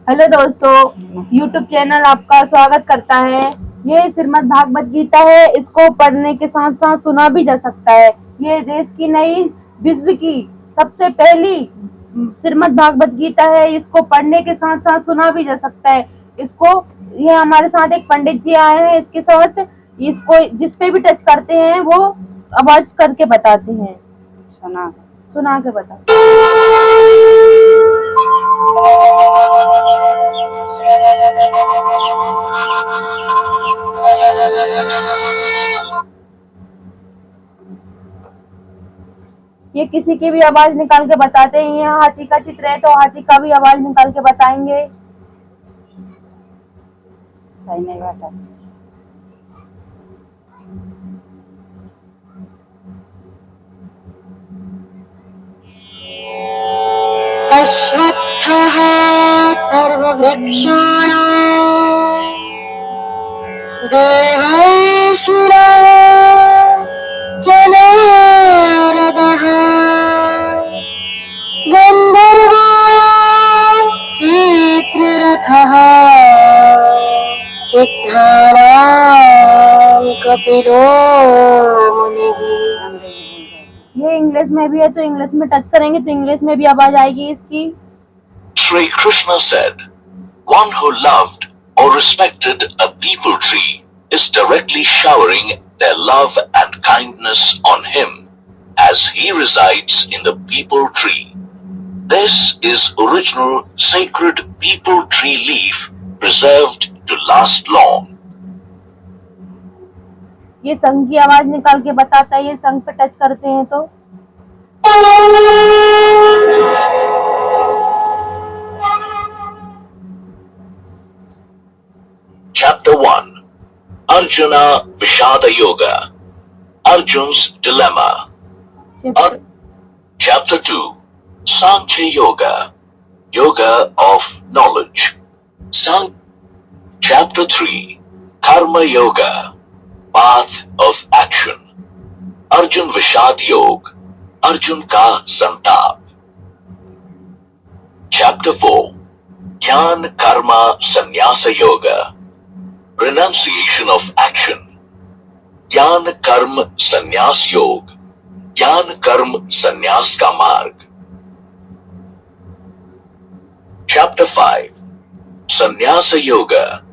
Hello दोस्तों, YouTube channel आपका स्वागत करता है। ये श्रीमद् भागवत गीता है। इसको पढ़ने के साथ साथ सुना भी जा सकता है। ये देश की नहीं, विश्व की सबसे पहली श्रीमद् भागवत गीता है। इसको पढ़ने के साथ साथ सुना भी जा सकता है। इसको ये हमारे साथ एक पंडित जी आए हैं। इसके साथ इसको जिस पे भी टच करते हैं वो आवाज करके बताते हैं। सुना के बता। ये किसी की भी आवाज निकाल के बताते हैं। यहाँ हाथी का चित्र है तो हाथी का भी आवाज निकाल के बताएंगे। सही नहीं बात है। अश्वत्थः सर्ववृक्षाणां देवेशुरः जनार्दनः गन्धर्वाणां चित्ररथः सिद्धानां कपिलो मुनिः। ये इंग्लिश में भी है तो इंग्लिश में टच करेंगे तो इंग्लिश में भी आवाज आएगी इसकी। Sri Krishna said, one who loved or respected a peepal tree is directly showering their love and kindness on him as he resides in the peepal tree. This is original sacred peepal tree leaf preserved to last long. ये संघ की आवाज निकाल के बताता है। ये संघ पे टच करते हैं तो Chapter 1, Arjuna Vishada Yoga, Arjun's Dilemma. Chapter 2, Sankhya Yoga, Yoga of Knowledge. Chapter 3, Karma Yoga, Path of Action. Arjun Vishad Yoga, Arjun Ka Santap. Chapter 4, Jnana Karma Sannyasa Yoga, Renunciation of Action. Jnana Karma Sannyas Yoga, Jnana Karma Sannyas Ka Marg. Chapter 5, Sannyasa Yoga,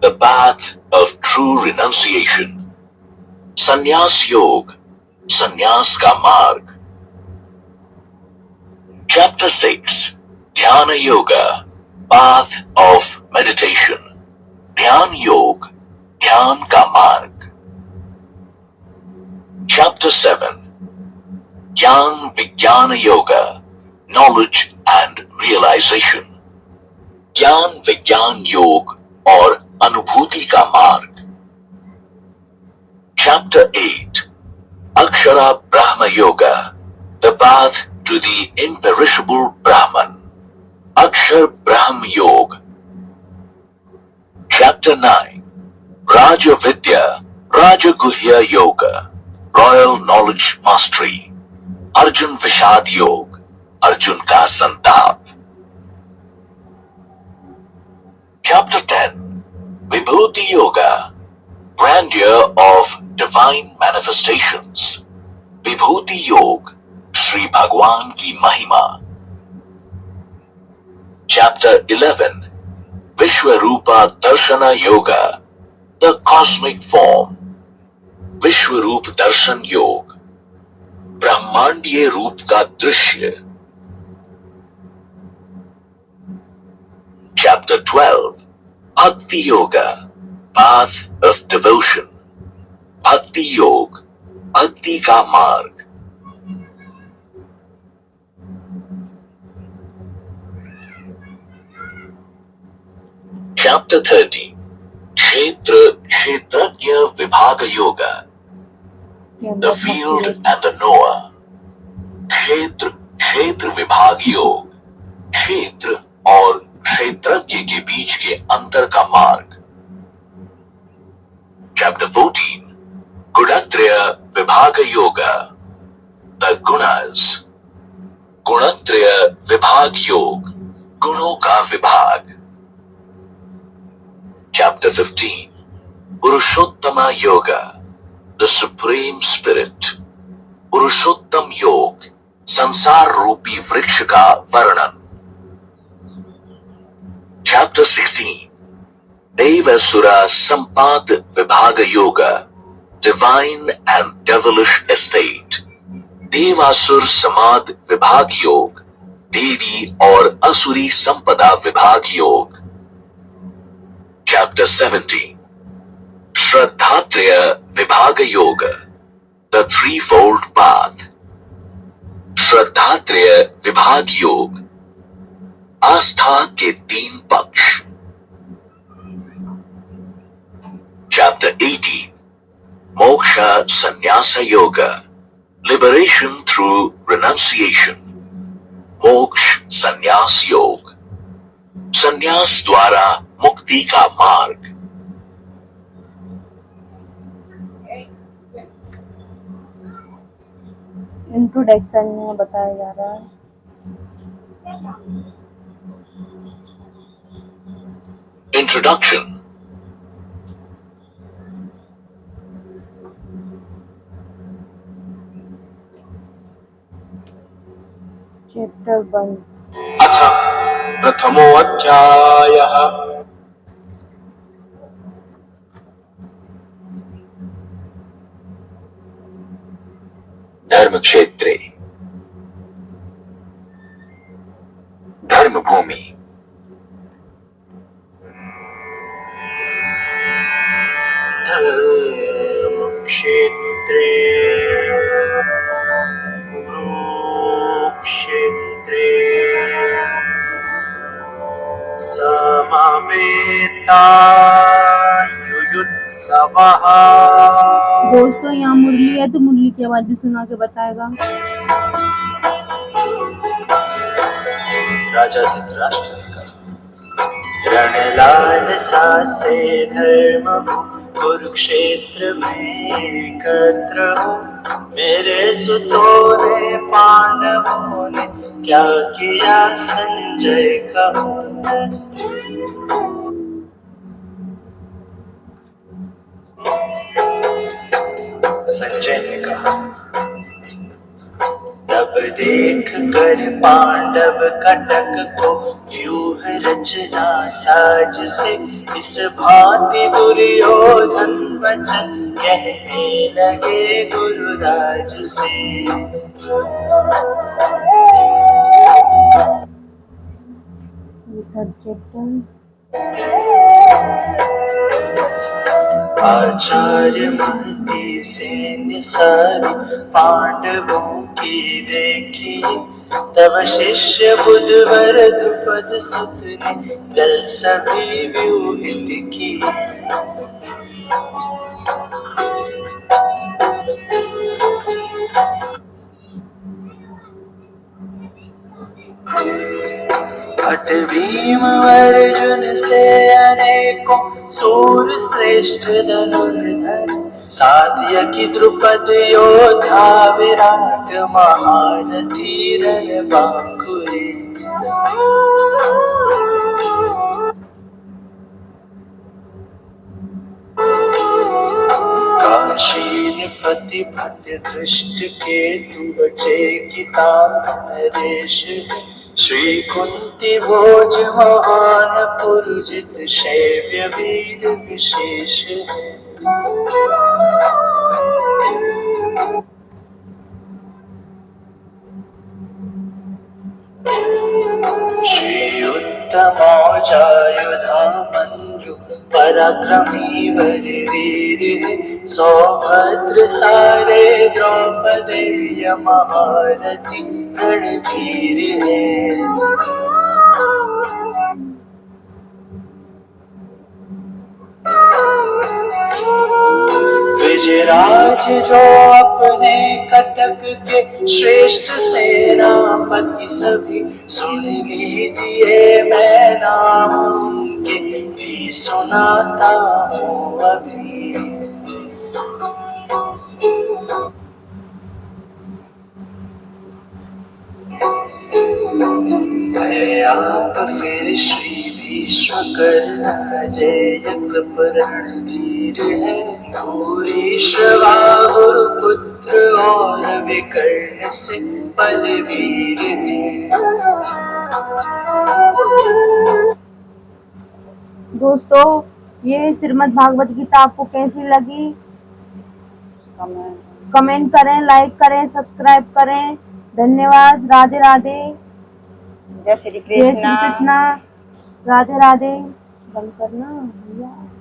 the path of true renunciation. Sannyas Yoga, Sannyas Ka Marg. Chapter 6, Dhyana Yoga, path of meditation. Dhyan Yoga, Dhyan Ka Marg. Chapter 7, Jnana Vijnana Yoga, knowledge and realization. Jnana Vijnan Yoga or Anubhuti Ka Marg. Chapter 8, Akshara Brahma Yoga, the path to the imperishable Brahman. Akshar Brahm Yoga. Chapter 9, Raja Vidya, Raja Guhya Yoga, Royal Knowledge Mastery. Arjun Vishad Yoga, Arjun Ka Santap. Chapter 10, Vibhuti Yoga, grandeur of divine manifestations. Vibhuti Yoga, Shri Bhagwan Ki Mahima. Chapter 11, Vishwarupa Darshana Yoga, the cosmic form. Vishwarup Darshan Yoga, ब्रह्मांडीय रूप का दृश्य. Chapter 12, Bhakti Yoga, path of devotion. Bhakti Yoga, Bhakti का मार्ग. Chapter 13, Kshetra Kshetrajna Vibhaga Yoga, the field and the knower. Kshetra Kshetra Vibhag Yoga, क्षेत्र और क्षेत्रज्ञ के बीच के अंतर का मार्ग. Chapter 14, Gunatraya Vibhaga Yoga, the gunas. गुणत्रय विभाग योग, गुणों का विभाग. Chapter 15. Purushottama Yoga, the Supreme Spirit. पुरुषोत्तम योग, संसार रूपी वृक्ष का वर्णन. Chapter 16. Devasura Sampad Vibhaga Yoga, divine and devilish estate. देवासुर समाद विभाग योग, देवी और असुरी संपदा विभाग योग. Chapter 17. श्रद्धात्रय विभाग योग, the threefold path. श्रद्धात्रय विभाग योग, आस्था के तीन पक्ष. Chapter 18. मोक्षा संन्यास योगा, liberation through renunciation. मोक्ष संन्यास योग, संन्यास द्वारा मुक्ति का मार्ग. इंट्रोडक्शन में बताया जा रहा है. Introduction. चैप्टर 1. अथ प्रथमोऽध्यायः. धर्मक्षेत्रे. धर्मभूमि. धर्मक्षेत्रे कुरुक्षेत्रे समवेतायुयुत्सवः. दोस्तों यहाँ मुरली है तो मुरली की आवाज भी सुना के बताएगा. राजा धृतराष्ट्र का रणलालसा से धर्म कुरुक्षेत्र में एकत्र हो. मेरे सुतों ने पांडवों ने क्या किया संजय कहो. संजय ने कहा, तब देख कर पांडव कटक को व्यूह रचना साज से इस भांति दुर्योधन वचन कहने लगे गुरुराज से. आचार्य महती सैन्य सारी पांडवों की देखी. तब शिष्य बुधवर द्रुपद सुत ने दल सभी व्यूहित की. भट भीम अर्जुन से अनेकों सूर श्रेष्ठ धनुर्धर. सात्यकी द्रुपद योद्धा विराट महारथी रणबांकुरे. काशीपति भट दृष्ट केतु बचे किताब नरेश. श्री कुंती भोज महान पुरुजित शैव्य वीर विशेष. श्री उत्तमौजायुधा मंजु पराक्रमी वर वीर. सौभद्र सारे द्रौपदेय महारथी रणधीर है. विजयराज जो अपने कटक के श्रेष्ठ सेनापति सभी. सुन लीजिए मैं नाम उनके भी सुनाता हूँ अभी. है आप फिर श्री विश्व कर्मा जय रणधीर है, भूरि श्रवाहुर पुत्र और विकर्ण से बलवीर है। दोस्तों, ये श्रीमद् भागवत गीता आपको कैसी लगी? कमेंट करें, लाइक करें, सब्सक्राइब करें। धन्यवाद। राधे राधे। जय श्री जय श्री कृष्णा। कृष्णा। राधे राधे। बंद करना भैया।